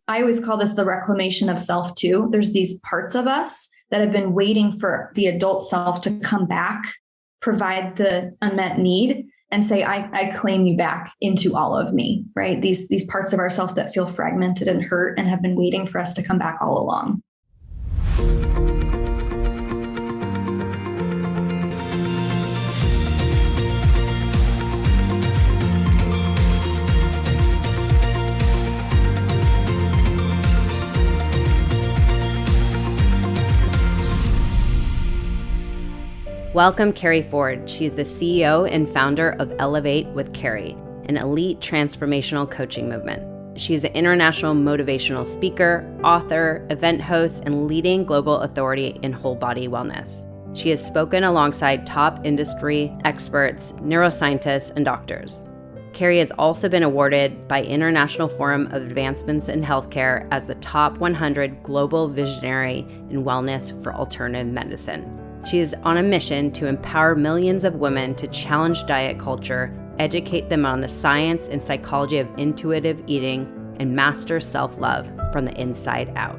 I always call this the reclamation of self too. There's these parts of us that have been waiting for the adult self to come back, provide the unmet need, and say, I claim you back into all of me, right? These parts of ourself that feel fragmented and hurt and have been waiting for us to come back all along. Welcome, Keri Ford. She is the CEO and founder of Cultivate with Keri, an elite transformational coaching movement. She is an international motivational speaker, author, event host, and leading global authority in whole body wellness. She has spoken alongside top industry experts, neuroscientists, and doctors. Keri has also been awarded by International Forum of Advancements in Healthcare as the top 100 global visionary in wellness for alternative medicine. She is on a mission to empower millions of women to challenge diet culture, educate them on the science and psychology of intuitive eating, and master self-love from the inside out.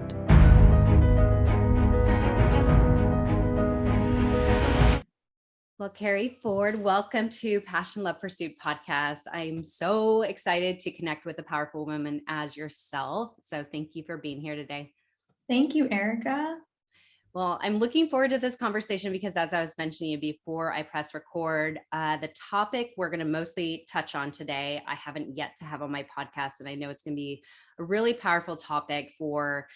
Well, Keri Ford, welcome to Passion, Love, Pursuit podcast. I'm so excited to connect with a powerful woman as yourself. So thank you for being here today. Thank you, Erica. Well, I'm looking forward to this conversation because as I was mentioning before I press record, the topic we're going to mostly touch on today, I haven't yet to have on my podcast. And I know it's going to be a really powerful topic for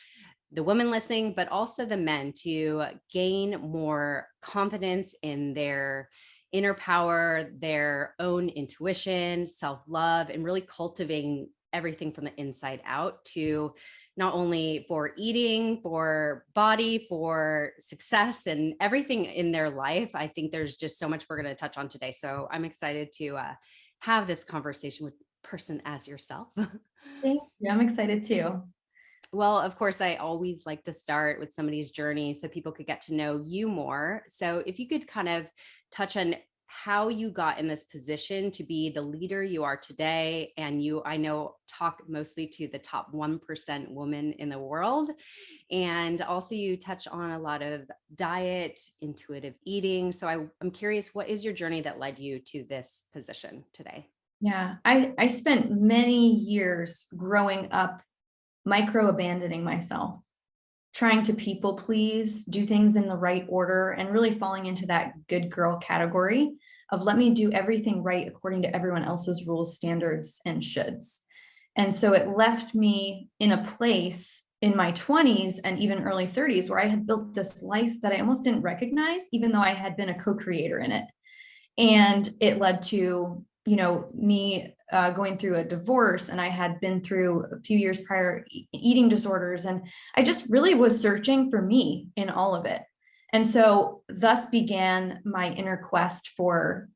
the women listening, but also the men to gain more confidence in their inner power, their own intuition, self-love, and really cultivating everything from the inside out to not only for eating, for body, for success, and everything in their life. I think there's just so much we're going to touch on today. So I'm excited to have this conversation with a person as yourself. Thank you. I'm excited too. Well, of course, I always like to start with somebody's journey so people could get to know you more. So if you could kind of touch on how you got in this position to be the leader you are today. And you, I know, talk mostly to the top 1% women in the world. And also you touch on a lot of diet, intuitive eating. So I'm curious, what is your journey that led you to this position today? Yeah, I spent many years growing up micro-abandoning myself, trying to people please, do things in the right order, and really falling into that good girl category of let me do everything right according to everyone else's rules, standards, and shoulds. And so it left me in a place in my 20s and even early 30s where I had built this life that I almost didn't recognize, even though I had been a co-creator in it. And it led to, me going through a divorce, and I had been through a few years prior eating disorders. And I just really was searching for me in all of it. And so thus began my inner quest for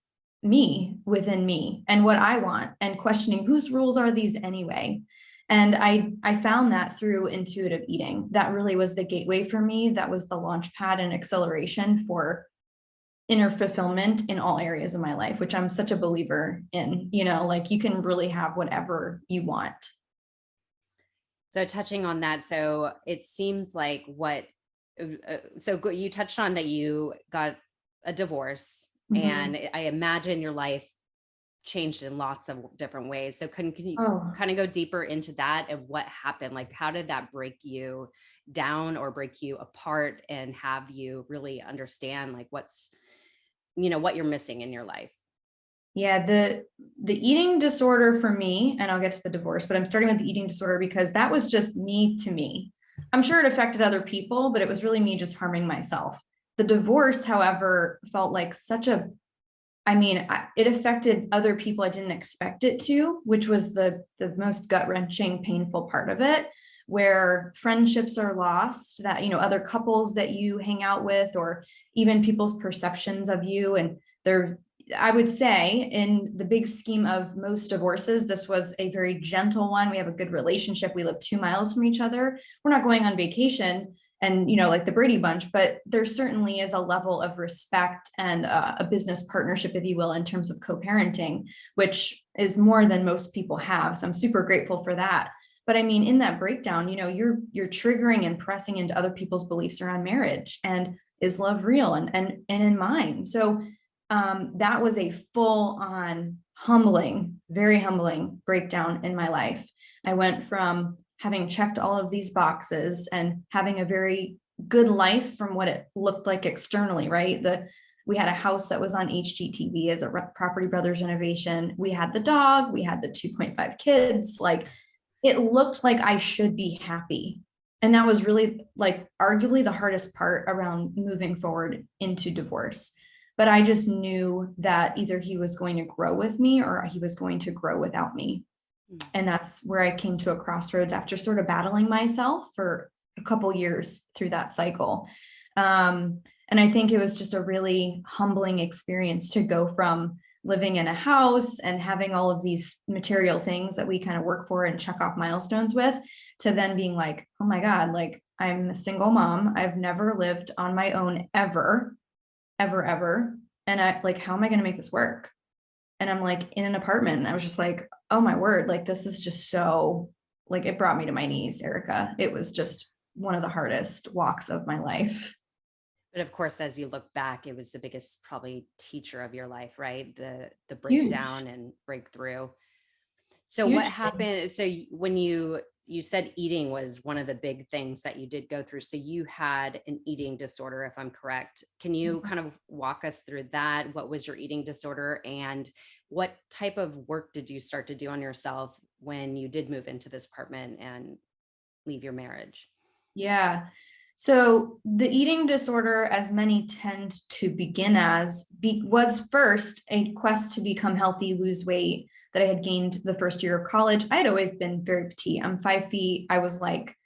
me within me and what I want, and questioning whose rules are these anyway. And I found that through intuitive eating. That really was the gateway for me. That was the launch pad and acceleration for inner fulfillment in all areas of my life, which I'm such a believer in. Like you can really have whatever you want. So touching on that, so it seems like so you touched on that you got a divorce, mm-hmm. and I imagine your life changed in lots of different ways. So can you kind of go deeper into that of what happened? Like, how did that break you down or break you apart and have you really understand like what you're missing in your life? Yeah, the eating disorder for me, and I'll get to the divorce, but I'm starting with the eating disorder because that was just me to me. I'm sure it affected other people, but it was really me just harming myself. The divorce, however, felt like it affected other people I didn't expect it to, which was the most gut-wrenching, painful part of it, where friendships are lost, that, other couples that you hang out with, or even people's perceptions of you. And I would say in the big scheme of most divorces, this was a very gentle one. We have a good relationship. We live 2 miles from each other. We're not going on vacation and, like the Brady Bunch, but there certainly is a level of respect and a business partnership, if you will, in terms of co-parenting, which is more than most people have. So I'm super grateful for that. But I mean, in that breakdown, you're triggering and pressing into other people's beliefs around marriage and is love real and in mine. So that was a full on humbling, very humbling breakdown in my life. I went from having checked all of these boxes and having a very good life from what it looked like externally, right? We had a house that was on HGTV as a Property Brothers renovation. We had the dog, we had the 2.5 kids. Like, it looked like I should be happy. And that was really, like, arguably the hardest part around moving forward into divorce. But I just knew that either he was going to grow with me or he was going to grow without me. And that's where I came to a crossroads after sort of battling myself for a couple years through that cycle. And I think it was just a really humbling experience to go from living in a house and having all of these material things that we kind of work for and check off milestones with, to then being like, oh my God, like, I'm a single mom. I've never lived on my own ever. And I like, how am I going to make this work? And I'm like in an apartment. I was just like, oh my word, like, this is just so, like, it brought me to my knees, Erica. It was just one of the hardest walks of my life. But of course, as you look back, it was the biggest probably teacher of your life, right? The Huge, breakdown and breakthrough. So what huge. happened? So when you said eating was one of the big things that you did go through. So you had an eating disorder, if I'm correct. Can you kind of walk us through that? What was your eating disorder, and what type of work did you start to do on yourself when you did move into this apartment and leave your marriage? Yeah. So the eating disorder, as many tend to begin as, was first a quest to become healthy, lose weight that I had gained the first year of college. I had always been very petite. I'm 5 feet. I was like,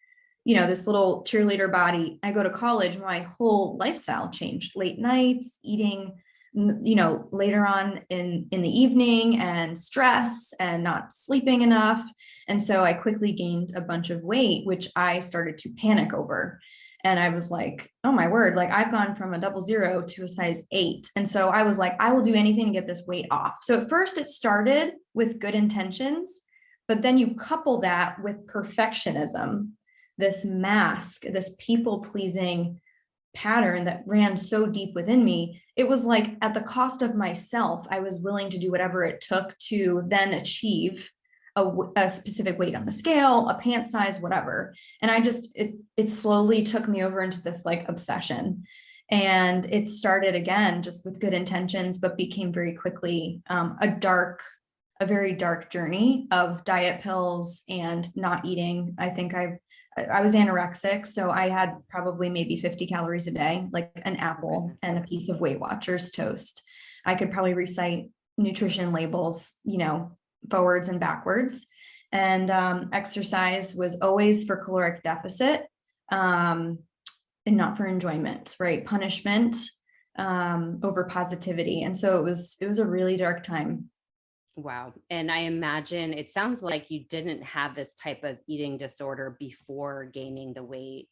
this little cheerleader body. I go to college, my whole lifestyle changed. Late nights, eating, later on in the evening, and stress and not sleeping enough. And so I quickly gained a bunch of weight, which I started to panic over. And I was like, oh my word, like, I've gone from a 00 to a size 8. And so I was like, I will do anything to get this weight off. So at first it started with good intentions, but then you couple that with perfectionism, this mask, this people pleasing pattern that ran so deep within me. It was like, at the cost of myself, I was willing to do whatever it took to then achieve a specific weight on the scale, a pant size, whatever. And it slowly took me over into this like obsession. And it started again just with good intentions, but became very quickly a very dark journey of diet pills and not eating. I think I was anorexic, so I had probably maybe 50 calories a day, like an apple and a piece of Weight Watchers toast. I could probably recite nutrition labels, forwards and backwards. And exercise was always for caloric deficit, and not for enjoyment, right? Punishment over positivity. And so it was a really dark time. Wow. And I imagine it sounds like you didn't have this type of eating disorder before gaining the weight.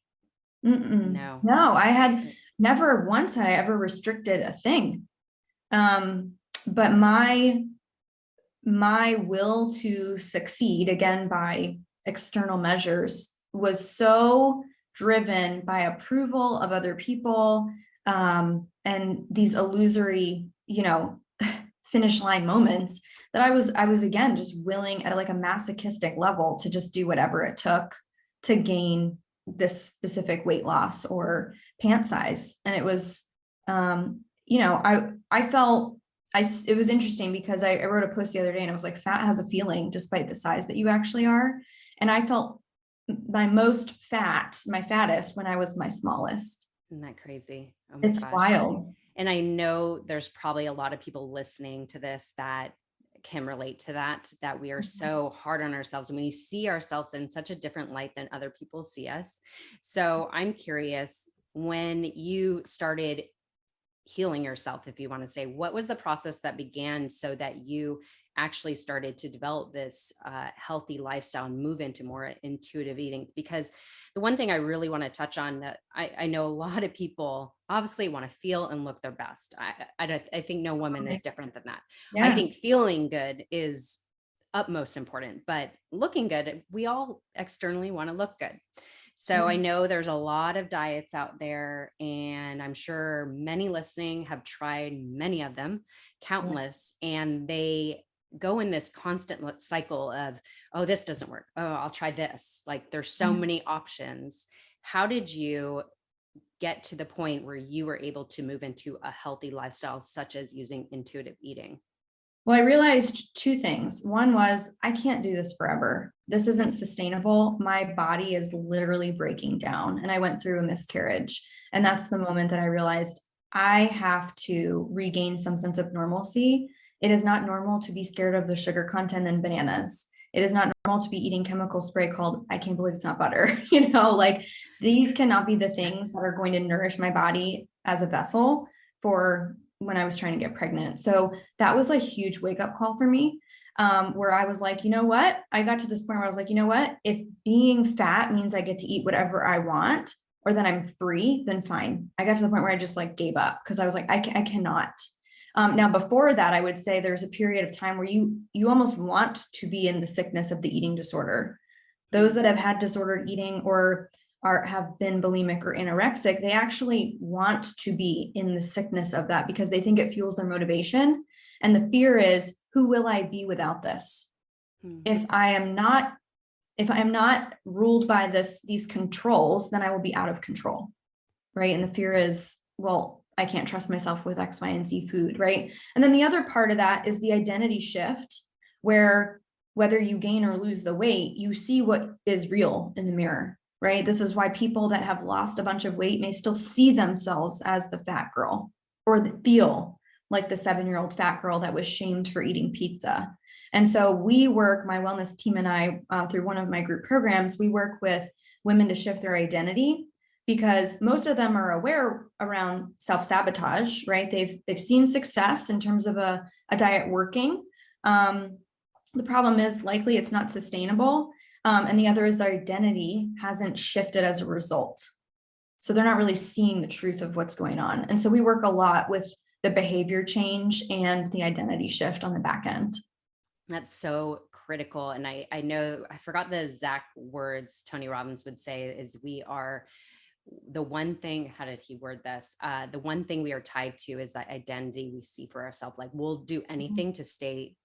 No. No, I had never once had I ever restricted a thing. But my will to succeed, again by external measures, was so driven by approval of other people, and these illusory, finish line moments, that I was again just willing at like a masochistic level to just do whatever it took to gain this specific weight loss or pant size. And it was, I felt, it was interesting because I wrote a post the other day and I was like, fat has a feeling despite the size that you actually are. And I felt my fattest when I was my smallest. Isn't that crazy? Oh my It's gosh. wild. And I know there's probably a lot of people listening to this that can relate to that we are so hard on ourselves and we see ourselves in such a different light than other people see us. So I'm curious, when you started healing yourself, if you want to say, what was the process that began so that you actually started to develop this healthy lifestyle and move into more intuitive eating? Because the one thing I really want to touch on that I know a lot of people obviously want to feel and look their best. I think no woman is different than that. Yeah. I think feeling good is utmost important, but looking good, we all externally want to look good. So I Mhm. know there's a lot of diets out there, and I'm sure many listening have tried many of them, Yeah. countless, and they go in this constant cycle of, oh, this doesn't work. Oh, I'll try this. Like there's so Mhm. many options. How did you get to the point where you were able to move into a healthy lifestyle, such as using intuitive eating? Well, I realized two things. One was I can't do this forever. This isn't sustainable. My body is literally breaking down. And I went through a miscarriage. And that's the moment that I realized I have to regain some sense of normalcy. It is not normal to be scared of the sugar content in bananas. It is not normal to be eating chemical spray called, I can't believe it's not butter. Like these cannot be the things that are going to nourish my body as a vessel for when I was trying to get pregnant. So that was a huge wake up call for me, where I was like, you know what? I got to this point where I was like, you know what? If being fat means I get to eat whatever I want, or that I'm free, then fine. I got to the point where I just like gave up because I was like, I cannot. Now, before that, I would say there's a period of time where you almost want to be in the sickness of the eating disorder. Those that have had disordered eating or have been bulimic or anorexic, they actually want to be in the sickness of that because they think it fuels their motivation. And the fear is, who will I be without this? Mhm. If I am not, if I am not ruled by these controls, then I will be out of control. Right. And the fear is, well, I can't trust myself with X, Y, and Z food. Right. And then the other part of that is the identity shift, where whether you gain or lose the weight, you see what is real in the mirror. Right. This is why people that have lost a bunch of weight may still see themselves as the fat girl or feel like the 7-year-old fat girl that was shamed for eating pizza. And so we work, my wellness team and I, through one of my group programs, we work with women to shift their identity because most of them are aware around self-sabotage, right? They've seen success in terms of a diet working. The problem is likely it's not sustainable. And the other is their identity hasn't shifted as a result. So they're not really seeing the truth of what's going on. And so we work a lot with the behavior change and the identity shift on the back end. That's so critical. And I know, I forgot the exact words Tony Robbins would say is we are the one thing, how did he word this? The one thing we are tied to is that identity we see for ourselves. Like we'll do anything to stay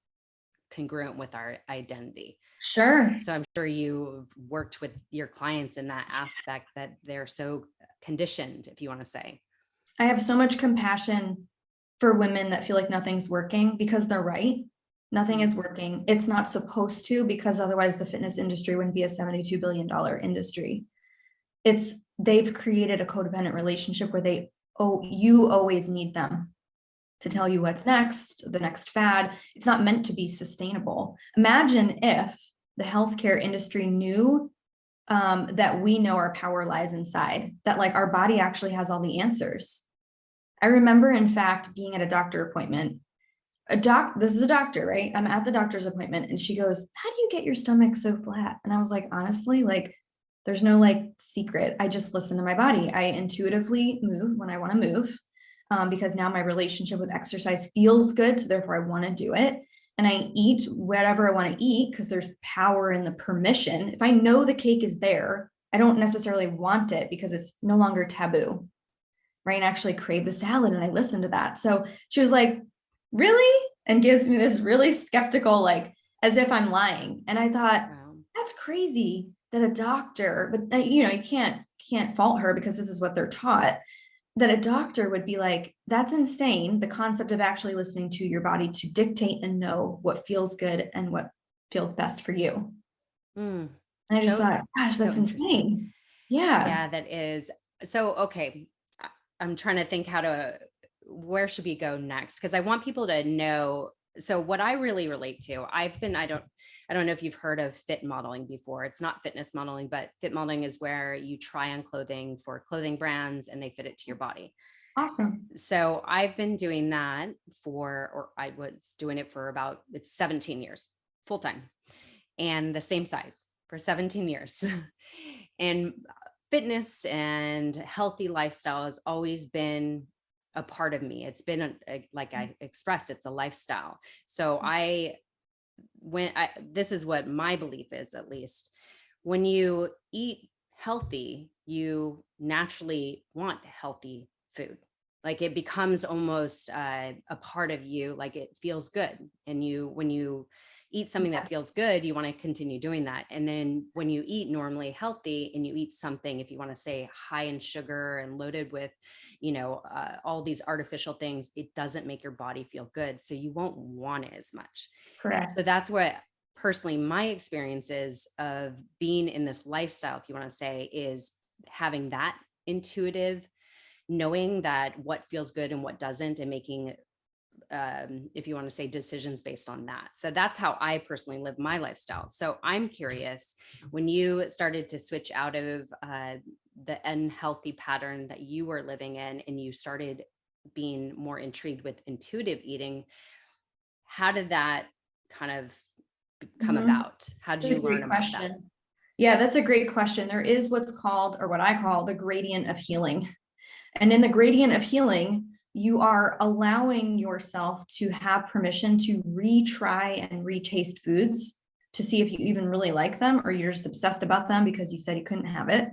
congruent with our identity. Sure. So I'm sure you've worked with your clients in that aspect that they're so conditioned, if you want to say. I have so much compassion for women that feel like nothing's working because they're right. Nothing is Mhm. working. It's not supposed to, because otherwise the fitness industry wouldn't be a $72 billion industry. They've created a codependent relationship where you always need them to tell you what's next, the next fad. It's not meant to be sustainable. Imagine if the healthcare industry knew that we know our power lies inside, that like our body actually has all the answers. I remember, in fact, being at a doctor appointment. This is a doctor, right? I'm at the doctor's appointment and she goes, how do you get your stomach so flat? And I was like, honestly, like, there's no like secret. I just listen to my body. I intuitively move when I want to move, because now my relationship with exercise feels good. So therefore, I want to do it. And I eat whatever I want to eat because there's power in the permission. If I know the cake is there, I don't necessarily want it because it's no longer taboo, right? And actually crave the salad. And I listen to that. So she was like, really? And gives me this really skeptical, like as if I'm lying. And I thought, Wow. that's crazy that a doctor, but you can't fault her because this is what they're taught, that a doctor would be like, that's insane. The concept of actually listening to your body to dictate and know what feels good and what feels best for you. Mm. And I just So, thought, gosh, so that's interesting. insane. Yeah. Yeah, that is. So, okay. I'm trying to think where should we go next? Because I want people to know. So what I really relate to, I don't know if you've heard of fit modeling before. It's not fitness modeling, but fit modeling is where you try on clothing for clothing brands and they fit it to your body. Awesome. So I've been doing that or I was doing it for it's 17 years full time and the same size for 17 years. And fitness and healthy lifestyle has always been a part of me. It's been like I expressed, it's a lifestyle. So I this is what my belief is, at least, when you eat healthy, you naturally want healthy food. Like it becomes almost a part of you, like it feels good. And when you eat something that feels good, you want to continue doing that. And then when you eat normally healthy and you eat something, if you want to say high in sugar and loaded with, all these artificial things, it doesn't make your body feel good. So you won't want it as much. Correct. So that's what personally my experience is of being in this lifestyle, if you want to say, is having that intuitive knowing that what feels good and what doesn't, and making, if you want to say, decisions based on that. So that's how I personally live my lifestyle. So I'm curious, when you started to switch out of the unhealthy pattern that you were living in, and you started being more intrigued with intuitive eating, how did that kind of come about? How did you learn about that? Yeah, that's a great question. There is what's called, or what I call, the gradient of healing. And in the gradient of healing, you are allowing yourself to have permission to retry and retaste foods to see if you even really like them, or you're just obsessed about them because you said you couldn't have it,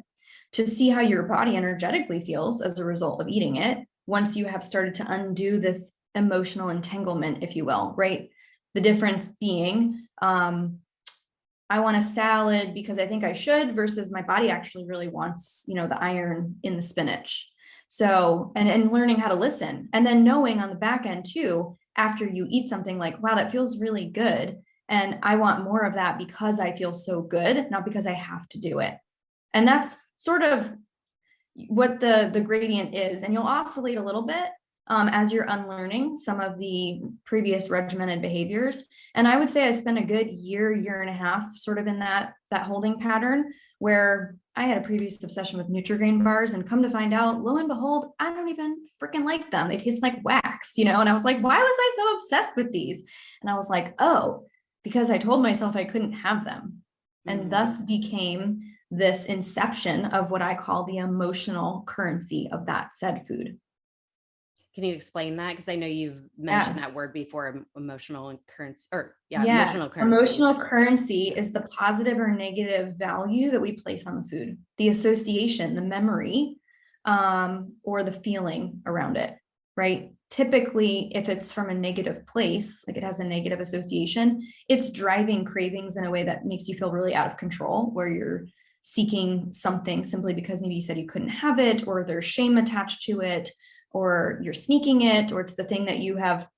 to see how your body energetically feels as a result of eating it once you have started to undo this emotional entanglement, if you will, right? The difference being, I want a salad because I think I should, versus my body actually really wants, the iron in the spinach. So, and learning how to listen, and then knowing on the back end too, after you eat something, like, wow, that feels really good. And I want more of that because I feel so good, not because I have to do it. And that's sort of what the gradient is. And you'll oscillate a little bit as you're unlearning some of the previous regimented behaviors. And I would say I spent a good year and a half sort of in that holding pattern, where I had a previous obsession with Nutri-Grain bars, and come to find out, lo and behold, I don't even freaking like them. They taste like wax, and I was like, why was I so obsessed with these? And I was like, oh, because I told myself I couldn't have them. And thus became this inception of what I call the emotional currency of that said food. Can you explain that? Because I know you've mentioned that word before, emotional currency, emotional currency. Emotional currency is the positive or negative value that we place on the food, the association, the memory, or the feeling around it, right? Typically, if it's from a negative place, like it has a negative association, it's driving cravings in a way that makes you feel really out of control, where you're seeking something simply because maybe you said you couldn't have it, or there's shame attached to it, or you're sneaking it, or it's the thing that you have,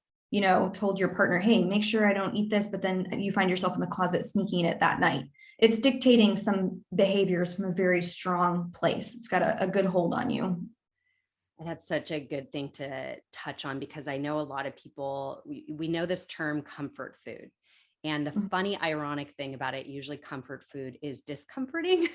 told your partner, hey, make sure I don't eat this, but then you find yourself in the closet sneaking it that night. It's dictating some behaviors from a very strong place. It's got a good hold on you. That's such a good thing to touch on, because I know a lot of people, we know this term comfort food. And the funny, ironic thing about it, usually comfort food is discomforting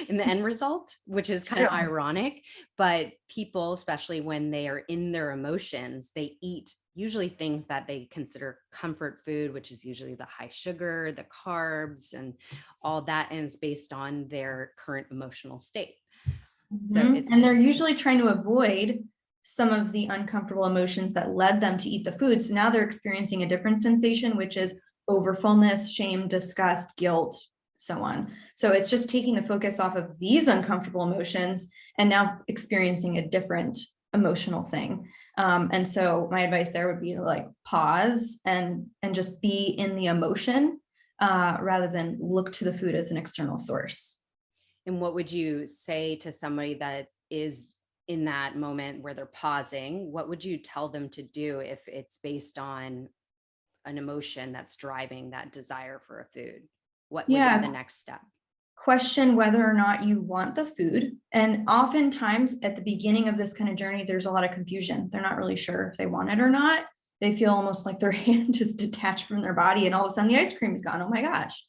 in the end result, which is kind of ironic. But people, especially when they are in their emotions, they eat usually things that they consider comfort food, which is usually the high sugar, the carbs, and all that. And it's based on their current emotional state. So and they're usually trying to avoid some of the uncomfortable emotions that led them to eat the food. So now they're experiencing a different sensation, which is overfullness, shame, disgust, guilt, so on. So it's just taking the focus off of these uncomfortable emotions and now experiencing a different emotional thing. And so my advice there would be to like pause and just be in the emotion rather than look to the food as an external source. And what would you say to somebody that is in that moment where they're pausing? What would you tell them to do if it's based on an emotion that's driving that desire for a food? What would be the next step? Question whether or not you want the food. And oftentimes at the beginning of this kind of journey, there's a lot of confusion. They're not really sure if they want it or not. They feel almost like their hand just detached from their body, and all of a sudden the ice cream is gone. Oh my gosh.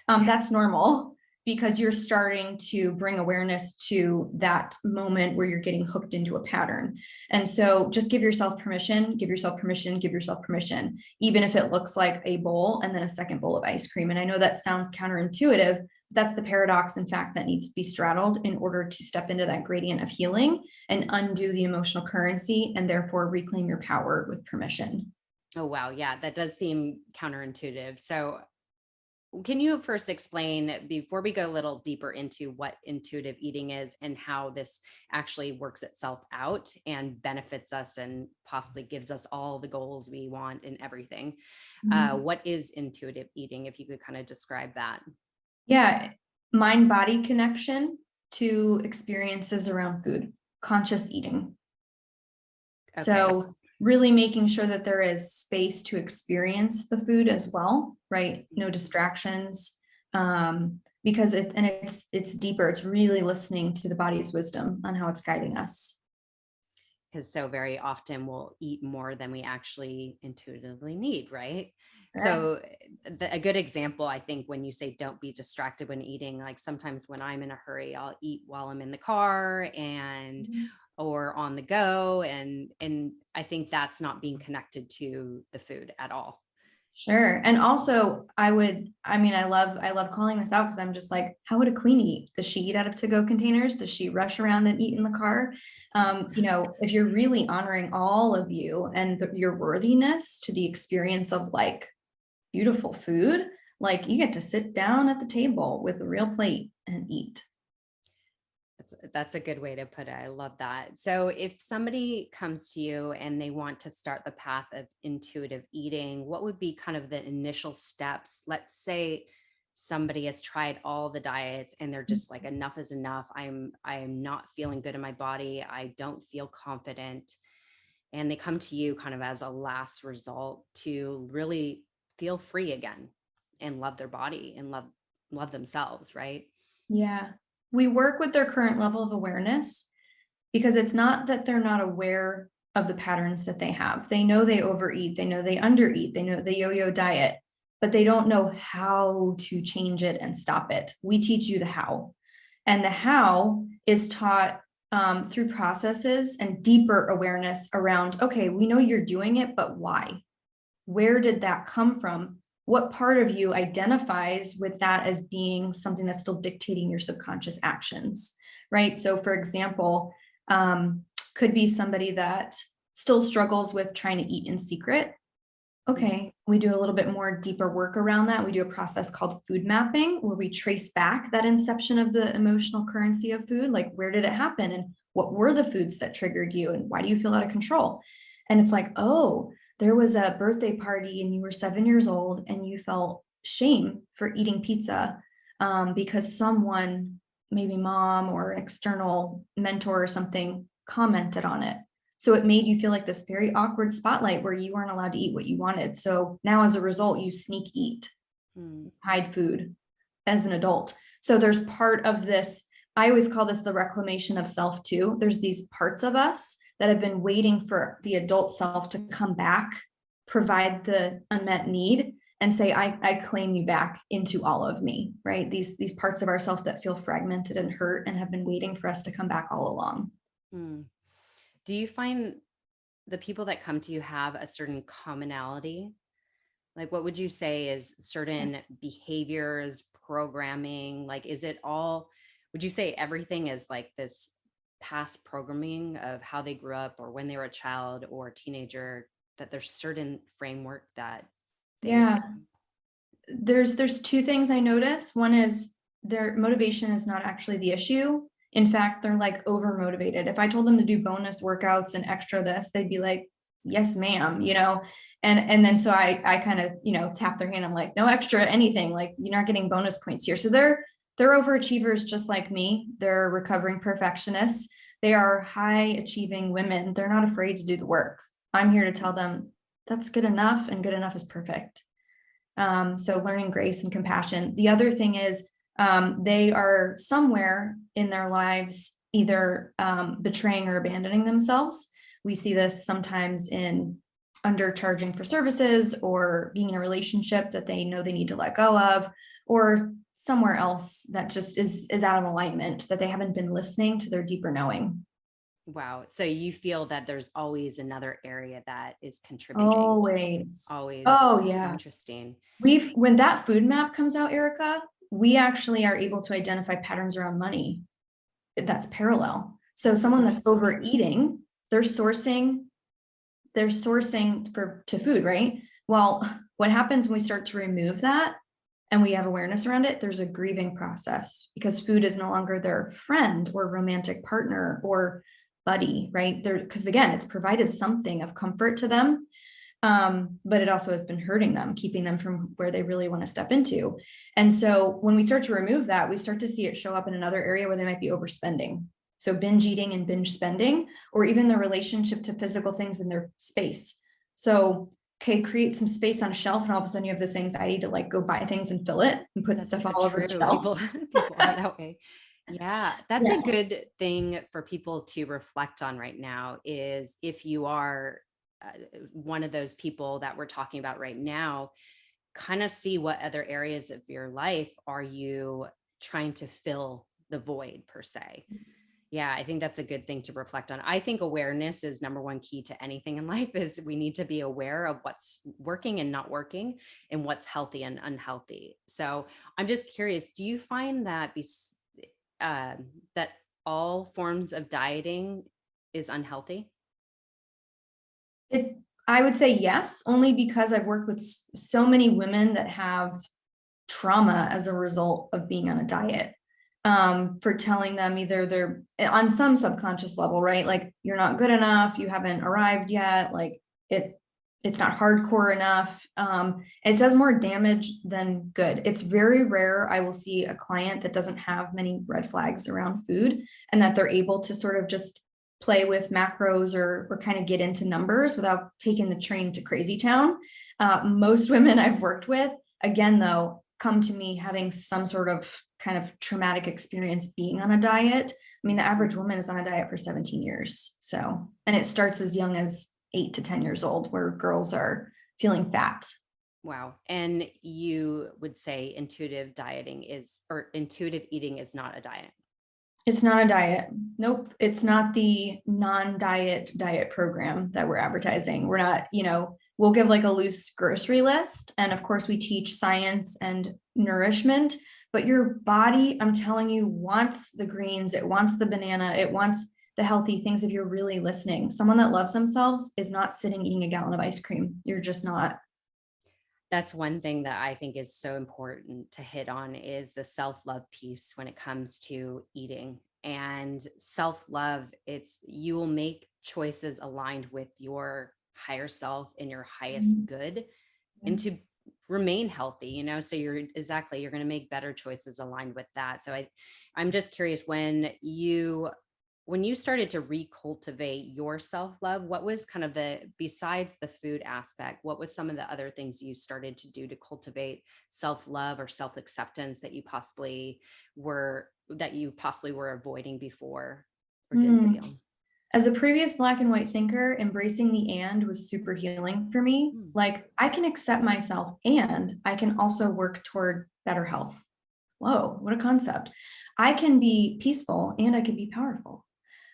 That's normal, because you're starting to bring awareness to that moment where you're getting hooked into a pattern. And so just give yourself permission, give yourself permission, give yourself permission, even if it looks like a bowl and then a second bowl of ice cream. And I know that sounds counterintuitive, but that's the paradox, in fact, that needs to be straddled in order to step into that gradient of healing and undo the emotional currency, and therefore reclaim your power with permission. Oh, wow. Yeah, that does seem counterintuitive. So can you first explain, before we go a little deeper into what intuitive eating is and how this actually works itself out and benefits us and possibly gives us all the goals we want and everything? Mhm. What is intuitive eating? If you could kind of describe that. Yeah, mind body connection to experiences around food, conscious eating. Okay. So really making sure that there is space to experience the food as well, right? No distractions. Because it's deeper. It's really listening to the body's wisdom on how it's guiding us. Because so very often we'll eat more than we actually intuitively need, right? Correct. So a good example, I think, when you say don't be distracted when eating, like sometimes when I'm in a hurry, I'll eat while I'm in the car and Mhm. or on the go, and I think that's not being connected to the food at all. Sure. And also I love calling this out because I'm just like, how would a queen eat? Does she eat out of to-go containers? Does she rush around and eat in the car? If you're really honoring all of you and your worthiness to the experience of like beautiful food, like you get to sit down at the table with a real plate and eat. That's a good way to put it. I love that. So if somebody comes to you and they want to start the path of intuitive eating, what would be kind of the initial steps? Let's say somebody has tried all the diets and they're just like, enough is enough. I am not feeling good in my body. I don't feel confident. And they come to you kind of as a last result to really feel free again and love their body and love themselves, right? Yeah. We work with their current level of awareness because it's not that they're not aware of the patterns that they have. They know they overeat, they know they undereat, they know the yo-yo diet, but they don't know how to change it and stop it. We teach you the how. And the how is taught through processes and deeper awareness around, okay, we know you're doing it, but why? Where did that come from? What part of you identifies with that as being something that's still dictating your subconscious actions, right? So, for example, could be somebody that still struggles with trying to eat in secret. Okay, we do a little bit more deeper work around that. We do a process called food mapping, where we trace back that inception of the emotional currency of food. Like, where did it happen? And what were the foods that triggered you? And why do you feel out of control? And it's like, oh, there was a birthday party and you were 7 years old and you felt shame for eating pizza because someone, maybe mom or an external mentor or something, commented on it. So it made you feel like this very awkward spotlight where you weren't allowed to eat what you wanted. So now as a result, you sneak eat, Mm. hide food as an adult. So there's part of this, I always call this the reclamation of self too. There's these parts of us that have been waiting for the adult self to come back, provide the unmet need, and say, I claim you back into all of me, right? These parts of ourself that feel fragmented and hurt and have been waiting for us to come back all along. Mm. Do you find the people that come to you have a certain commonality? Like, what would you say is certain behaviors, programming? Like, is it all, would you say everything is like this past programming of how they grew up or when they were a child or a teenager, that there's certain framework that they've, Yeah. There's two things I notice. One is their motivation is not actually the issue. In fact, they're like over motivated. If I told them to do bonus workouts and extra this, they'd be like, yes, ma'am. And then so I kind of, tap their hand. I'm like, no extra anything. Like you're not getting bonus points here. So they're overachievers just like me. They're recovering perfectionists. They are high achieving women. They're not afraid to do the work. I'm here to tell them that's good enough, and good enough is perfect. So learning grace and compassion. The other thing is they are somewhere in their lives either betraying or abandoning themselves. We see this sometimes in undercharging for services or being in a relationship that they know they need to let go of, or somewhere else that just is out of alignment, that they haven't been listening to their deeper knowing. wow. So you feel that there's always another area that is contributing to Always. always. Oh, So yeah. interesting. When that food map comes out, Erica, we actually are able to identify patterns around money that's parallel. So someone that's Interesting. overeating, they're sourcing they're sourcing to food, right? Well, what happens when we start to remove that and we have awareness around it? There's a grieving process because food is no longer their friend or romantic partner or buddy, right? Because again, it's provided something of comfort to them, but it also has been hurting them, keeping them from where they really want to step into. And so when we start to remove that, we start to see it show up in another area where they might be overspending. So binge eating and binge spending, or even the relationship to physical things in their space. So, okay, create some space on a shelf, and all of a sudden you have this anxiety to like go buy things and fill it and put That's stuff so all over the true. shelf. People are that way. Yeah, that's Yeah. a good thing for people to reflect on right now is if you are one of those people that we're talking about right now, kind of see what other areas of your life are you trying to fill the void per se. Yeah, I think that's a good thing to reflect on. I think awareness is number one key to anything in life is we need to be aware of what's working and not working and what's healthy and unhealthy. So I'm just curious, do you find that uh, that all forms of dieting is unhealthy? It, I would say yes, only because I've worked with so many women that have trauma as a result of being on a diet, for telling them either they're on some subconscious level, right? Like you're not good enough, you haven't arrived yet, like it's not hardcore enough. It does more damage than good. It's very rare I will see a client that doesn't have many red flags around food and that they're able to sort of just play with macros or kind of get into numbers without taking the train to crazy town. Most women I've worked with, again, though, come to me having some sort of kind of traumatic experience being on a diet. I mean, the average woman is on a diet for 17 years. So, and it starts as young as 8 to 10 years old, where girls are feeling fat. Wow. And you would say intuitive dieting is, or intuitive eating is not a diet. It's not a diet. Nope. It's not the non-diet diet program that we're advertising. We're not, we'll give like a loose grocery list. And of course, we teach science and nourishment, but your body, I'm telling you, wants the greens, it wants the banana, it wants the healthy things if you're really listening. Someone that loves themselves is not sitting eating a gallon of ice cream. You're just not. That's one thing that I think is so important to hit on is the self-love piece when it comes to eating. And self-love, it's you will make choices aligned with your higher self and your highest Mhm. good Yeah. and to remain healthy, you're going to make better choices aligned with that. So I'm just curious when you started to recultivate your self-love, what was kind of besides the food aspect, what was some of the other things you started to do to cultivate self-love or self-acceptance that you possibly were avoiding before or didn't Mm. feel? As a previous black and white thinker, embracing the and was super healing for me. Mm. Like I can accept myself and I can also work toward better health. Whoa, what a concept. I can be peaceful and I can be powerful.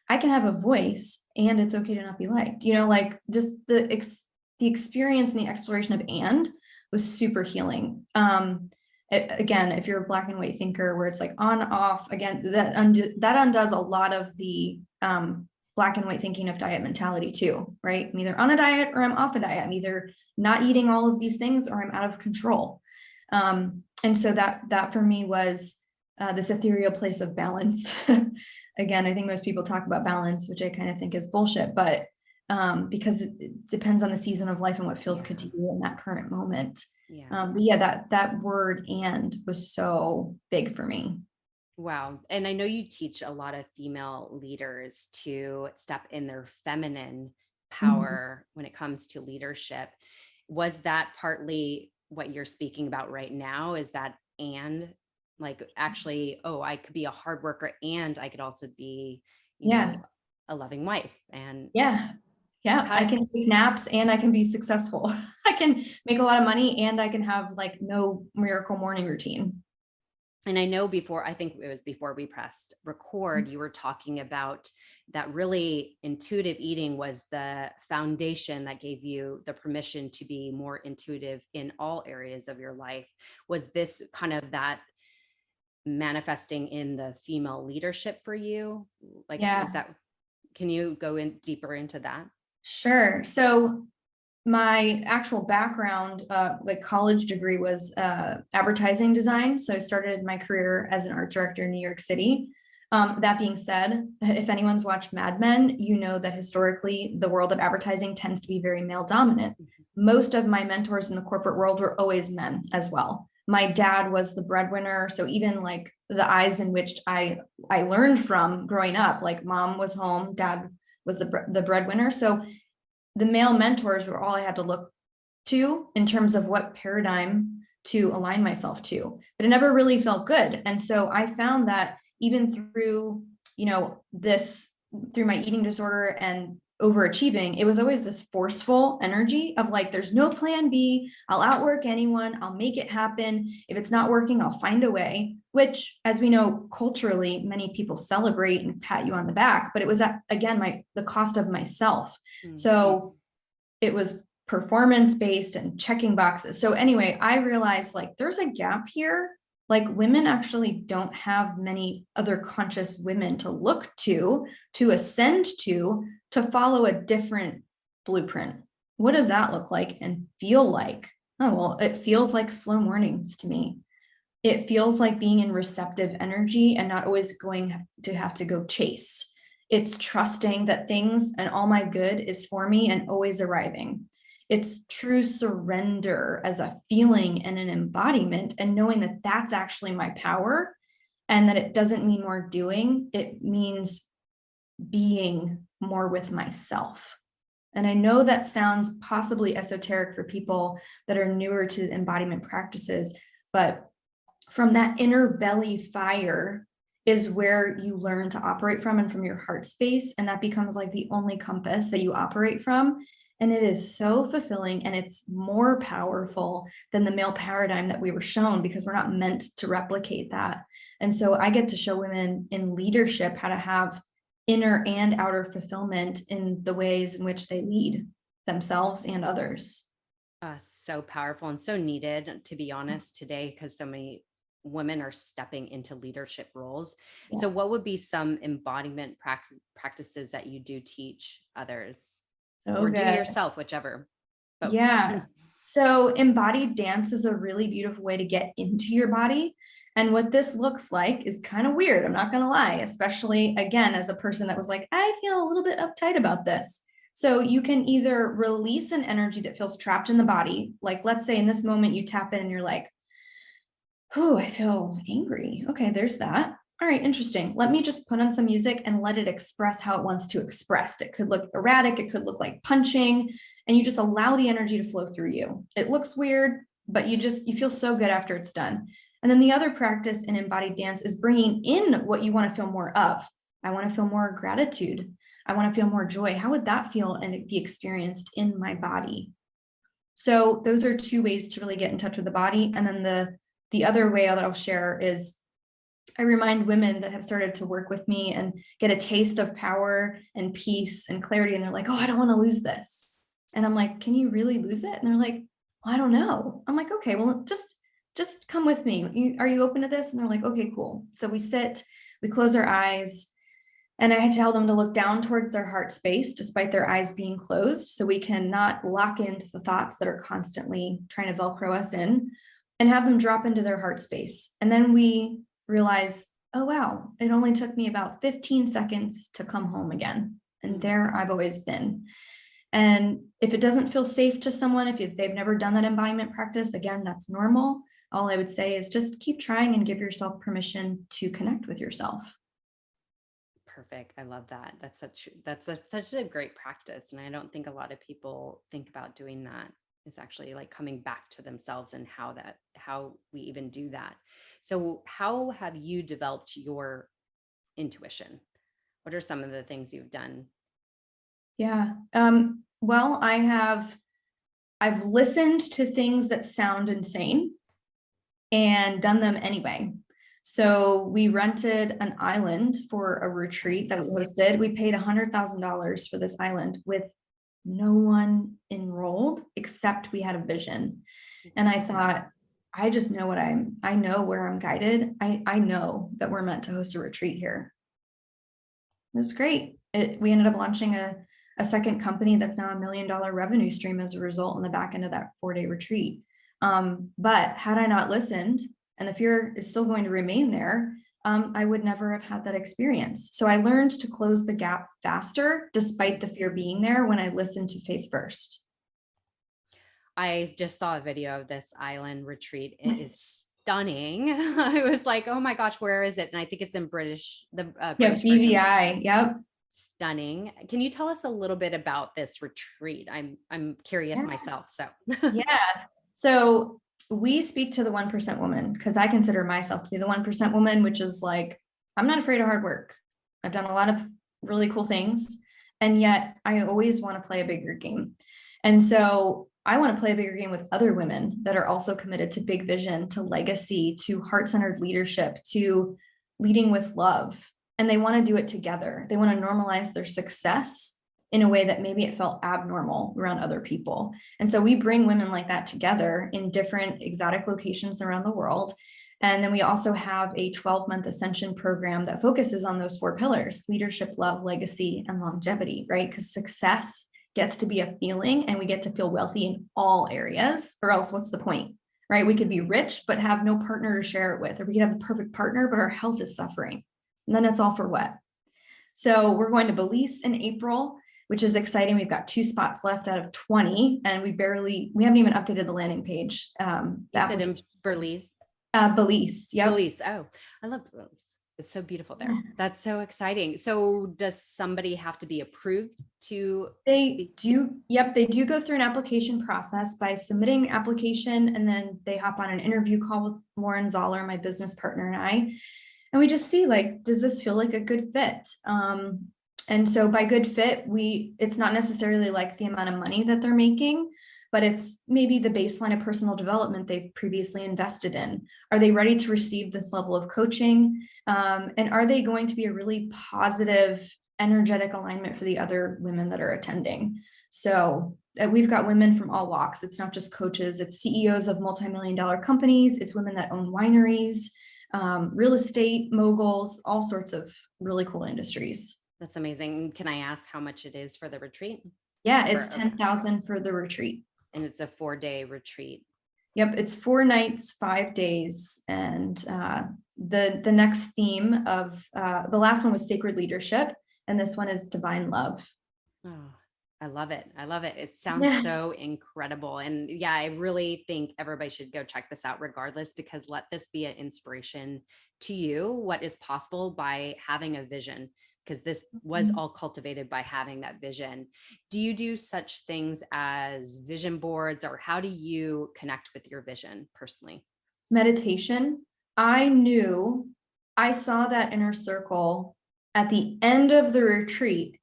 I can have a voice and it's okay to not be liked. Like just the experience and the exploration of and was super healing. Again, if you're a black and white thinker where it's like on off, again, that undoes a lot of the black and white thinking of diet mentality too, right? I'm either on a diet or I'm off a diet. I'm either not eating all of these things or I'm out of control. And so that for me was this ethereal place of balance. Again, I think most people talk about balance, which I kind of think is bullshit, but because it depends on the season of life and what feels good to you in that current moment. Yeah. But yeah, that word and was so big for me. Wow. And I know you teach a lot of female leaders to step in their feminine Mhm. power when it comes to leadership. Was that partly what you're speaking about right now? Is that and like actually, oh, I could be a hard worker and I could also be, Yeah, a loving wife. And yeah, yeah. I how can take naps and I can be successful. I can make a lot of money and I can have like no miracle morning routine. And I know I think it was before we pressed record, you were talking about that really intuitive eating was the foundation that gave you the permission to be more intuitive in all areas of your life. Was this kind of that manifesting in the female leadership for you? Like, Yeah. can you go in deeper into that? Sure. So my actual background, like college degree was advertising design. So I started my career as an art director in New York City. That being said, if anyone's watched Mad Men, you know that historically the world of advertising tends to be very male dominant. Most of my mentors in the corporate world were always men as well. My dad was the breadwinner. So even like the eyes in which I learned from growing up, like mom was home, dad was the breadwinner. So the male mentors were all I had to look to in terms of what paradigm to align myself to, but it never really felt good. And so I found that even through, through my eating disorder and overachieving, it was always this forceful energy of like, there's no plan B. I'll outwork anyone. I'll make it happen. If it's not working, I'll find a way, which, as we know, culturally, many people celebrate and pat you on the back, but it was again, the cost of myself. Mm-hmm. So it was performance based and checking boxes. So anyway, I realized like there's a gap here. Like women actually don't have many other conscious women to look to ascend to follow a different blueprint. What does that look like and feel like? Oh, well, it feels like slow mornings to me. It feels like being in receptive energy and not always going to have to go chase. It's trusting that things and all my good is for me and always arriving. It's true surrender as a feeling and an embodiment, and knowing that that's actually my power, and that it doesn't mean more doing, it means being more with myself. And I know that sounds possibly esoteric for people that are newer to embodiment practices, but from that inner belly fire is where you learn to operate from, and from your heart space. And that becomes like the only compass that you operate from. And it is so fulfilling, and it's more powerful than the male paradigm that we were shown, because we're not meant to replicate that. And so I get to show women in leadership how to have inner and outer fulfillment in the ways in which they lead themselves and others. So powerful and so needed, to be honest, today, because so many women are stepping into leadership roles. Yeah. So what would be some embodiment practices that you do teach others? Or do yourself, whichever. But yeah. So embodied dance is a really beautiful way to get into your body. And what this looks like is kind of weird. I'm not going to lie, especially again, as a person that was like, I feel a little bit uptight about this. So you can either release an energy that feels trapped in the body. Like, let's say in this moment you tap in and you're like, oh, I feel angry. Okay, there's that. All right, interesting. Let me just put on some music and let it express how it wants to express. It could look erratic. It could look like punching, and you just allow the energy to flow through you. It looks weird, but you feel so good after it's done. And then the other practice in embodied dance is bringing in what you want to feel more of. I want to feel more gratitude. I want to feel more joy. How would that feel and be experienced in my body? So those are two ways to really get in touch with the body. And then the other way that I'll share is I remind women that have started to work with me and get a taste of power and peace and clarity. And they're like, oh, I don't want to lose this. And I'm like, can you really lose it? And they're like, well, I don't know. I'm like, okay, well, just come with me. Are you open to this? And they're like, okay, cool. So we sit, we close our eyes, and I tell them to look down towards their heart space, despite their eyes being closed, so we can not lock into the thoughts that are constantly trying to Velcro us in, and have them drop into their heart space. And then we realize, oh, wow, it only took me about 15 seconds to come home again. And there I've always been. And if it doesn't feel safe to someone, if they've never done that embodiment practice, again, that's normal. All I would say is just keep trying and give yourself permission to connect with yourself. Perfect. I love that. That's such a great practice. And I don't think a lot of people think about doing that. It's actually like coming back to themselves and how we even do that. So how have you developed your intuition? What are some of the things you've done? Yeah. Well, I've listened to things that sound insane and done them anyway. So we rented an island for a retreat that we hosted. We paid $100,000 for this island with no one enrolled, except we had a vision. And I thought, I just know I know where I'm guided. I know that we're meant to host a retreat here. It was great. We ended up launching a second company that's now $1 million revenue stream as a result on the back end of that 4-day retreat. But had I not listened, and the fear is still going to remain there, I would never have had that experience. So I learned to close the gap faster, despite the fear being there, when I listened to faith first. I just saw a video of this island retreat. It is stunning. I was like, oh my gosh, where is it? And I think it's in the British version. BVI. Yep. Stunning. Can you tell us a little bit about this retreat? I'm curious myself. So yeah. So we speak to the 1% woman, because I consider myself to be the 1% woman, which is like, I'm not afraid of hard work. I've done a lot of really cool things, and yet I always want to play a bigger game. And so I want to play a bigger game with other women that are also committed to big vision, to legacy, to heart-centered leadership, to leading with love. And they want to do it together. They want to normalize their success in a way that maybe it felt abnormal around other people. And so we bring women like that together in different exotic locations around the world. And then we also have a 12-month ascension program that focuses on those 4 pillars: leadership, love, legacy, and longevity, right? Because success gets to be a feeling, and we get to feel wealthy in all areas, or else what's the point, right? We could be rich, but have no partner to share it with, or we could have the perfect partner, but our health is suffering. And then it's all for what? So we're going to Belize in April, which is exciting. We've got 2 spots left out of 20, and we haven't even updated the landing page. You said in Belize? Belize, yep. Belize, oh, I love Belize. It's so beautiful there. That's so exciting. So does somebody have to be approved to? They do. Yep. They do go through an application process by submitting an application, and then they hop on an interview call with Lauren Zoller, my business partner, and I, and we just see, like, does this feel like a good fit? And so by good fit, it's not necessarily like the amount of money that they're making, but it's maybe the baseline of personal development they've previously invested in. Are they ready to receive this level of coaching? And are they going to be a really positive, energetic alignment for the other women that are attending? So we've got women from all walks. It's not just coaches, it's CEOs of multi-million-dollar companies. It's women that own wineries, real estate moguls, all sorts of really cool industries. That's amazing. Can I ask how much it is for the retreat? Yeah, it's $10,000 for the retreat. And it's a 4-day retreat. Yep, it's 4 nights, 5 days. And the next theme of the last one was sacred leadership, and this one is divine love. Oh, I love it. I love it. It sounds so incredible. And yeah, I really think everybody should go check this out regardless, because let this be an inspiration to you, what is possible by having a vision, because this was all cultivated by having that vision. Do you do such things as vision boards, or how do you connect with your vision personally? Meditation. I saw that inner circle at the end of the retreat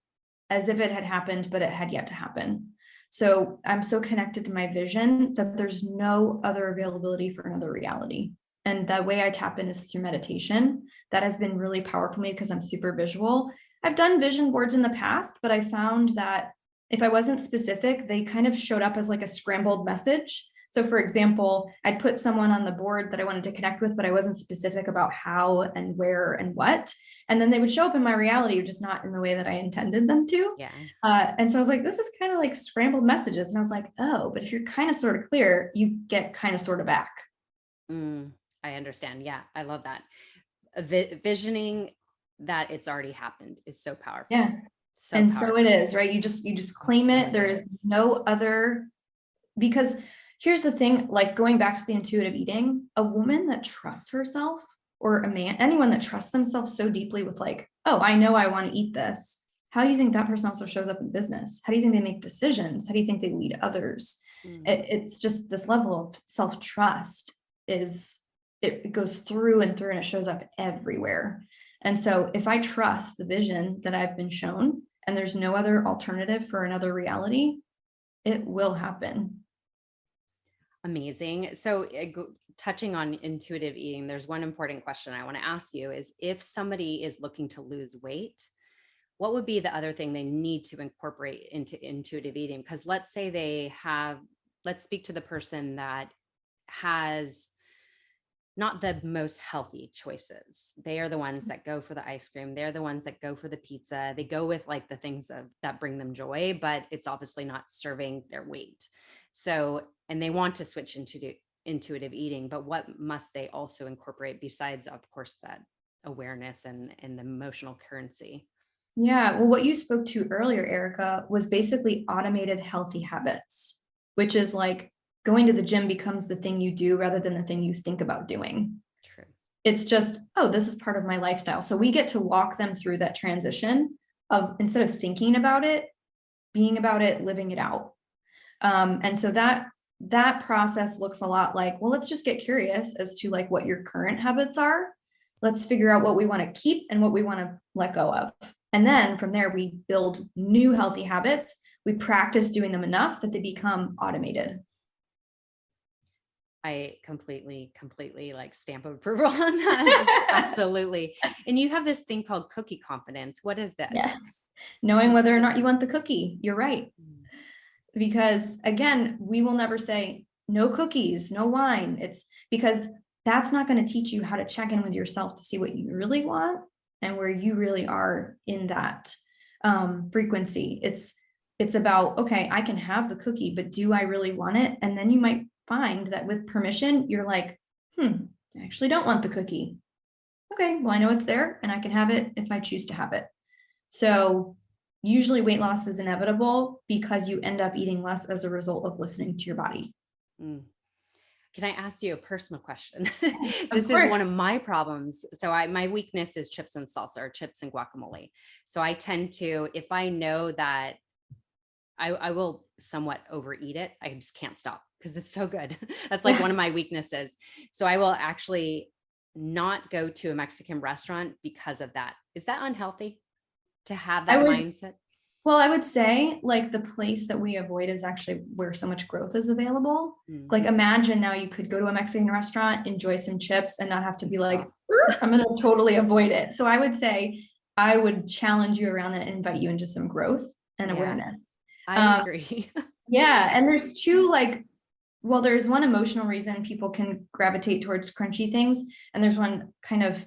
as if it had happened, but it had yet to happen. So I'm so connected to my vision that there's no other availability for another reality. And the way I tap in is through meditation. That has been really powerful for me because I'm super visual. I've done vision boards in the past, but I found that if I wasn't specific, they kind of showed up as like a scrambled message. So for example, I'd put someone on the board that I wanted to connect with, but I wasn't specific about how and where and what. And then they would show up in my reality, just not in the way that I intended them to. Yeah. And so I was like, this is kind of like scrambled messages. And I was like, oh, but if you're kind of sort of clear, you get kind of sort of back. I understand. Yeah, I love that. Visioning that it's already happened is so powerful. Yeah. So and powerful. So it is, right? You just claim it. There is no other, because here's the thing, like going back to the intuitive eating, a woman that trusts herself, or a man, anyone that trusts themselves so deeply with like, oh, I know I want to eat this. How do you think that person also shows up in business? How do you think they make decisions? How do you think they lead others? It's just this level of self-trust it goes through and through, and it shows up everywhere. And so if I trust the vision that I've been shown, and there's no other alternative for another reality, it will happen. Amazing. So touching on intuitive eating, there's one important question I want to ask you is, if somebody is looking to lose weight, what would be the other thing they need to incorporate into intuitive eating? Because let's say let's speak to the person that has not the most healthy choices. They are the ones that go for the ice cream. They're the ones that go for the pizza. They go with like the things that bring them joy, but it's obviously not serving their weight. So, and they want to switch into intuitive eating, but what must they also incorporate besides, of course, that awareness and the emotional currency? Yeah. Well, what you spoke to earlier, Erica, was basically automated healthy habits, which is like going to the gym becomes the thing you do rather than the thing you think about doing. True. It's just, oh, this is part of my lifestyle. So we get to walk them through that transition of, instead of thinking about it, being about it, living it out. And so that process looks a lot like, well, let's just get curious as to like what your current habits are. Let's figure out what we want to keep and what we want to let go of. And then from there, we build new healthy habits. We practice doing them enough that they become automated. I completely like stamp of approval on that. Absolutely. And you have this thing called cookie confidence. What is Yeah. this? Knowing whether or not you want the cookie. You're right. Mm. Because again, we will never say no cookies, no wine. It's because that's not going to teach you how to check in with yourself to see what you really want and where you really are in that frequency. It's about, okay, I can have the cookie, but do I really want it? And then you might find that with permission, you're like, I actually don't want the cookie. Okay, well, I know it's there and I can have it if I choose to have it. So usually weight loss is inevitable because you end up eating less as a result of listening to your body. Mm. Can I ask you a personal question? Of This is course. one of my problems. So my weakness is chips and salsa, or chips and guacamole. So I tend to, if I know that I will somewhat overeat it, I just can't stop because it's so good. That's like Yeah. one of my weaknesses. So I will actually not go to a Mexican restaurant because of that. Is that unhealthy to have I that would, mindset? well, I would say like the place that we avoid is actually where so much growth is available. Mm, Like imagine now you could go to a Mexican restaurant, enjoy some chips and not have to and be like, stop. I'm going to totally avoid it. So I would say I would challenge you around that and invite you into some growth and Yeah, awareness. I Um, agree. yeah. And there's two like, well, there's one emotional reason people can gravitate towards crunchy things, and there's one kind of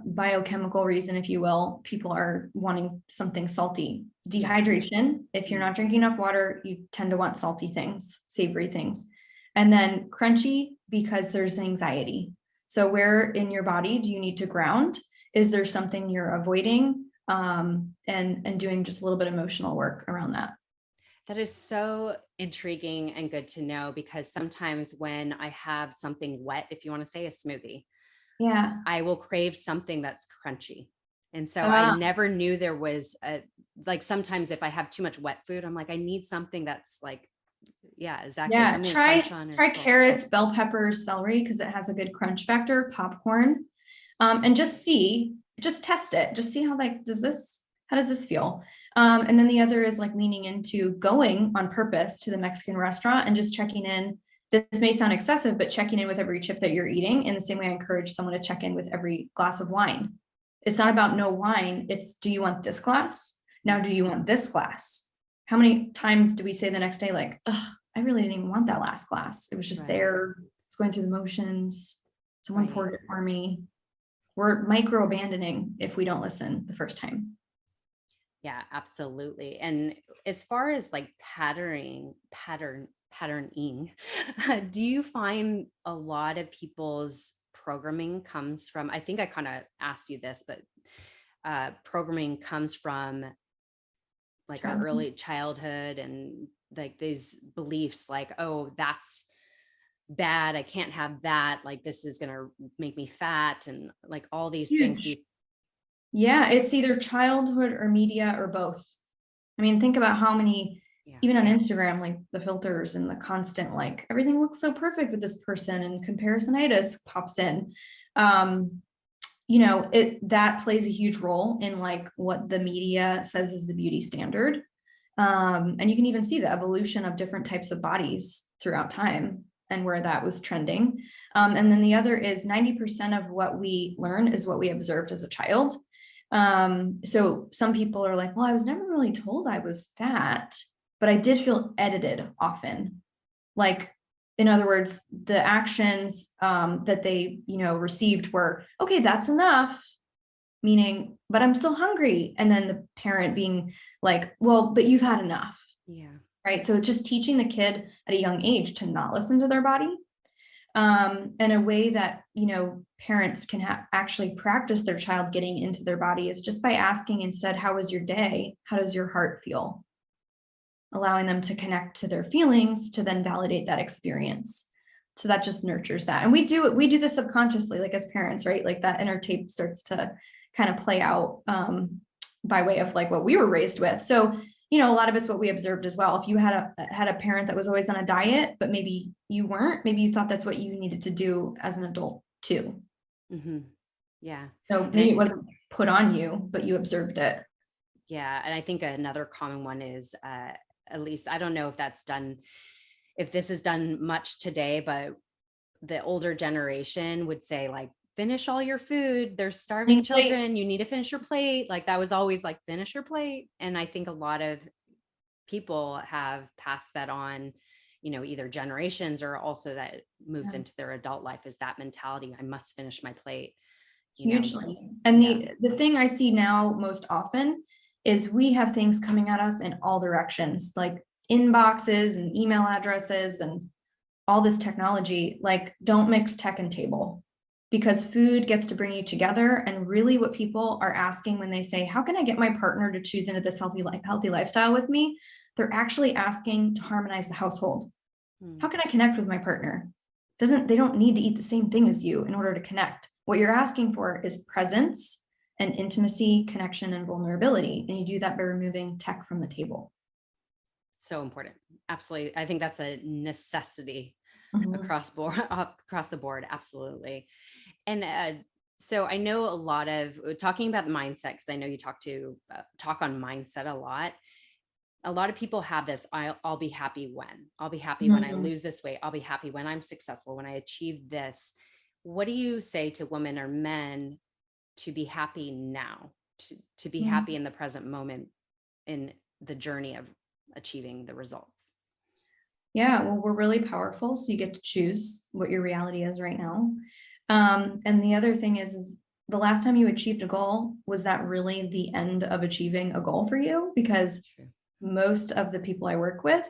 biochemical reason, if you will. People are wanting something salty. Yeah. Dehydration. If you're Mm. not drinking enough water, you tend to want salty things, savory things. And then crunchy because there's anxiety. So where in your body do you need to ground? Is there something you're avoiding? And doing just a little bit of emotional work around that. That is so intriguing and good to know, because sometimes when I have something wet, if you want to say a smoothie, Yeah. I will crave something that's crunchy. And so I Uh, never knew there was like sometimes if I have too much wet food, I'm like, I need something that's like, yeah, exactly. Yeah, Something to try crunch on and try salt. carrots, bell peppers, celery because it has a good crunch factor, popcorn. And just test it. Just see how like how does this feel? And then the other is like leaning into going on purpose to the Mexican restaurant and just checking in. This may sound excessive, but checking in with every chip that you're eating in the same way I encourage someone to check in with every glass of wine. It's not about no wine, it's do you want this glass? Now, do you want this glass? How many times do we say the next day, like, oh, I really didn't even want that last glass. It was just Right. there. It's going through the motions. Someone Right. poured it for me. We're micro abandoning if we don't listen the first time. Yeah, absolutely. And as far as like patterning, do you find a lot of people's programming comes from, I think I kind of asked you this, but programming comes from like our Childhood. early childhood and like these beliefs like, oh, that's bad. I can't have that. Like this is going to make me fat and like all these things. Huge. Yeah, it's either childhood or media or both. I mean, think about how many, Yeah. even on Instagram, like the filters and the constant, like everything looks so perfect with this person and comparisonitis pops in. Um, that plays a huge role in like what the media says is the beauty standard. And you can even see the evolution of different types of bodies throughout time and where that was trending. And then the other is 90% of what we learn is what we observed as a child. So some people are like, well, I was never really told I was fat, but I did feel edited often. Like in other words, the actions that they, received were, okay, that's enough, meaning, but I'm still hungry. And then the parent being like, well, but you've had enough. Yeah. Right. So it's just teaching the kid at a young age to not listen to their body. And a way that, parents can actually practice their child getting into their body is just by asking instead, how was your day? How does your heart feel? Allowing them to connect to their feelings to then validate that experience. So that just nurtures that. And we do this subconsciously, like as parents, right? Like that inner tape starts to kind of play out by way of like what we were raised with. So, a lot of it's what we observed as well. If you had a parent that was always on a diet, but maybe you weren't, maybe you thought that's what you needed to do as an adult too. Mm-hmm. Yeah. So maybe it wasn't put on you, but you observed it. Yeah. And I think another common one is, at least I don't know if this is done much today, but the older generation would say like, finish all your food. There's starving children. You need to finish your plate. Like that was always like, finish your plate. And I think a lot of people have passed that on, either generations or also that moves into their adult life is that mentality. I must finish my plate. Hugely. And the thing I see now most often is we have things coming at us in all directions, like inboxes and email addresses and all this technology. Like, don't mix tech and table, because food gets to bring you together. And really what people are asking when they say, how can I get my partner to choose into this healthy lifestyle with me? They're actually asking to harmonize the household. How can I connect with my partner? They don't need to eat the same thing as you in order to connect. What you're asking for is presence and intimacy, connection, and vulnerability. And you do that by removing tech from the table. So important. Absolutely. I think that's a necessity across the board. Absolutely. And so I know a lot of talking about the mindset, because I know you talk on mindset a lot. A lot of people have this, I'll be happy when. I'll be happy when I lose this weight. I'll be happy when I'm successful, when I achieve this. What do you say to women or men to be happy now, to be happy in the present moment in the journey of achieving the results? Yeah, well, we're really powerful. So you get to choose what your reality is right now. And the other thing is the last time you achieved a goal, was that really the end of achieving a goal for you? Because most of the people I work with,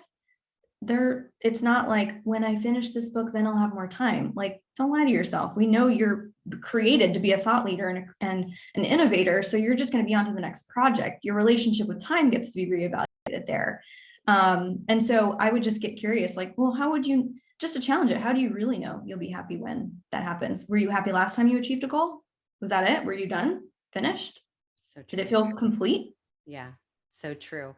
it's not like, when I finish this book, then I'll have more time. Like, don't lie to yourself. We know you're created to be a thought leader and an innovator. So you're just going to be on to the next project. Your relationship with time gets to be reevaluated there. And so I would just get curious, like, well, how would you, just to challenge it, how do you really know you'll be happy when that happens? Were you happy last time you achieved a goal? Was that it? Were you done? Finished? So true. Did it feel complete? Yeah, so true.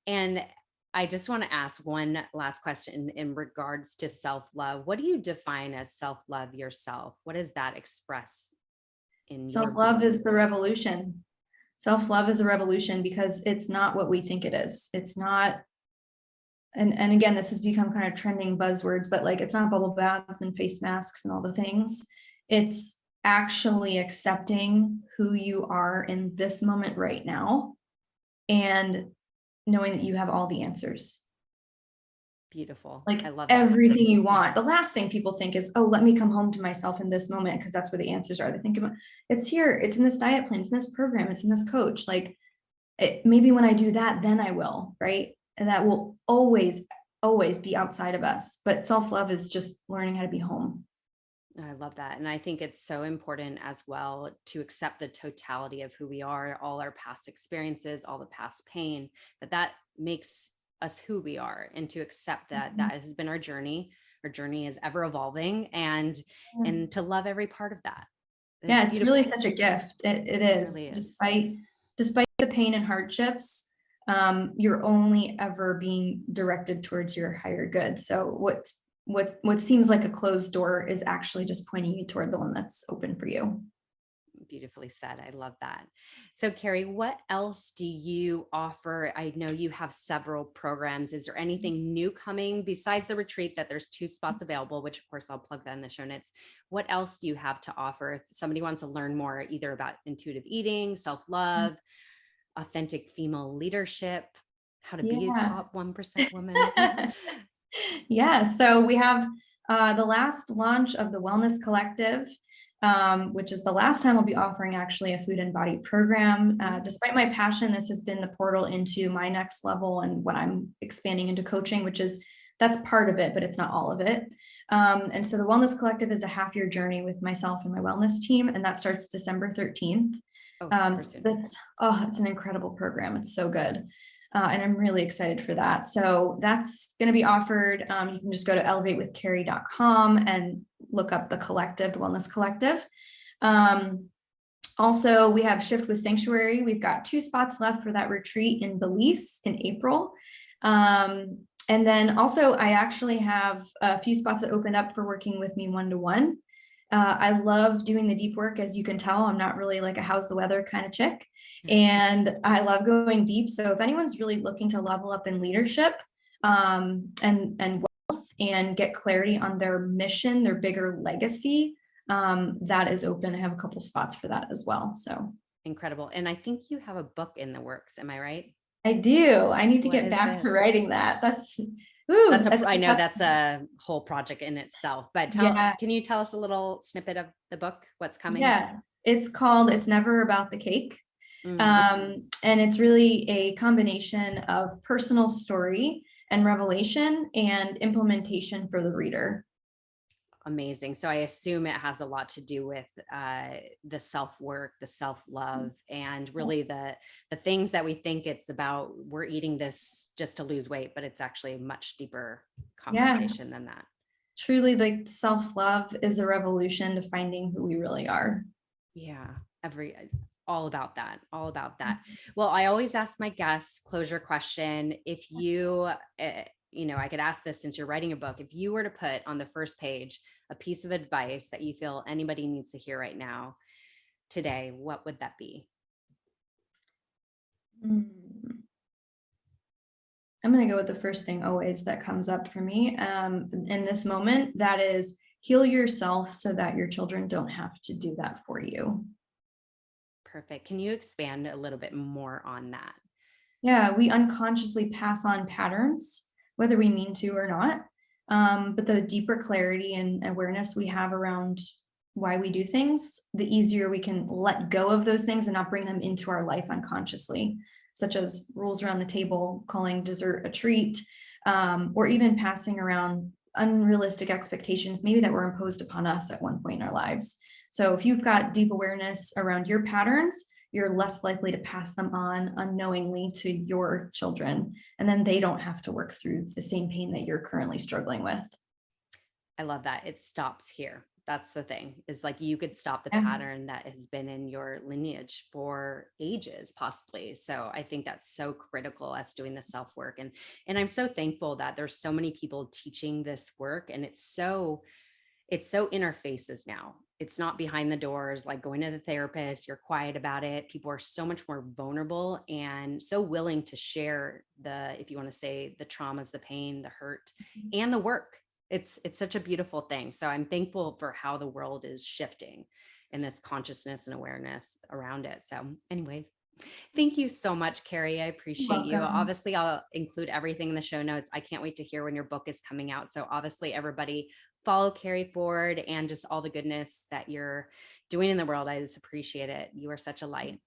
And I just want to ask one last question in regards to self-love. What do you define as self-love yourself? What does that express in Self-love is the revolution. Self-love is a revolution because it's not what we think it is. It's not, and again, this has become kind of trending buzzwords, but like, it's not bubble baths and face masks and all the things. It's actually accepting who you are in this moment right now and knowing that you have all the answers. Beautiful. Like, I love that. everything you want. The last thing people think is, oh, let me come home to myself in this moment, because that's where the answers are. They think about, it's here, it's in this diet plan, it's in this program, it's in this coach. Like, maybe when I do that, then I will, right? And that will always be outside of us. But self-love is just learning how to be home. I love that. And I think it's so important as well to accept the totality of who we are, all our past experiences, all the past pain, that makes us who we are, and to accept that that has been our journey. Our journey is ever evolving, and to love every part of that. It's really such a gift. It is. Really is. Despite the pain and hardships, you're only ever being directed towards your higher good. So what seems like a closed door is actually just pointing you toward the one that's open for you. Beautifully said. I love that. So Keri, what else do you offer? I know you have several programs. Is there anything new coming besides the retreat that there's 2 spots available, which of course I'll plug that in the show notes. What else do you have to offer if somebody wants to learn more, either about intuitive eating, self-love, authentic female leadership, how to be a top 1% woman? Yeah, so we have the last launch of the Wellness Collective, which is the last time I'll be offering actually a food and body program. Despite my passion, this has been the portal into my next level and what I'm expanding into coaching, that's part of it, but it's not all of it. And so the Wellness Collective is a half-year journey with myself and my wellness team, and that starts December 13th. Oh, super soon. It's an incredible program. It's so good. And I'm really excited for that. So that's going to be offered. You can just go to elevatewithkeri.com and look up the collective, the Wellness Collective. Also, we have Shift with Sanctuary. We've got 2 spots left for that retreat in Belize in April. And then also, I actually have a few spots that opened up for working with me one-to-one. I love doing the deep work. As you can tell, I'm not really like a how's the weather kind of chick. And I love going deep. So if anyone's really looking to level up in leadership and wealth and get clarity on their mission, their bigger legacy, that is open. I have a couple spots for that as well. So incredible. And I think you have a book in the works. Am I right? I do. I need to get back to writing that. I know that's a whole project in itself, but can you tell us a little snippet of the book? What's coming? Yeah, it's called It's Never About the Cake. And it's really a combination of personal story and revelation and implementation for the reader. Amazing. So I assume it has a lot to do with the self-work, the self-love, and really the things that we think it's about. We're eating this just to lose weight, but it's actually a much deeper conversation than that. Truly, like, self-love is a revolution to finding who we really are. Yeah, all about that. Well, I always ask my guests closure question. If you, I could ask this since you're writing a book. If you were to put on the first page a piece of advice that you feel anybody needs to hear right now, today, what would that be? I'm going to go with the first thing always that comes up for me in this moment. That is, heal yourself so that your children don't have to do that for you. Perfect. Can you expand a little bit more on that? Yeah, we unconsciously pass on patterns, whether we mean to or not. But the deeper clarity and awareness we have around why we do things, the easier we can let go of those things and not bring them into our life unconsciously, such as rules around the table, calling dessert a treat, or even passing around unrealistic expectations, maybe that were imposed upon us at one point in our lives. So if you've got deep awareness around your patterns, you're less likely to pass them on unknowingly to your children. And then they don't have to work through the same pain that you're currently struggling with. I love that. It stops here. That's the thing, is like you could stop the pattern that has been in your lineage for ages, possibly. So I think that's so critical as doing the self-work. And I'm so thankful that there's so many people teaching this work, and it's so in our faces now. It's not behind the doors, like going to the therapist, you're quiet about it. People are so much more vulnerable and so willing to share if you want to say, the traumas, the pain, the hurt, and the work. It's such a beautiful thing. So I'm thankful for how the world is shifting in this consciousness and awareness around it. So anyways, thank you so much, Keri. I appreciate you. Obviously, I'll include everything in the show notes. I can't wait to hear when your book is coming out. So obviously, everybody follow Keri Ford and just all the goodness that you're doing in the world. I just appreciate it. You are such a light.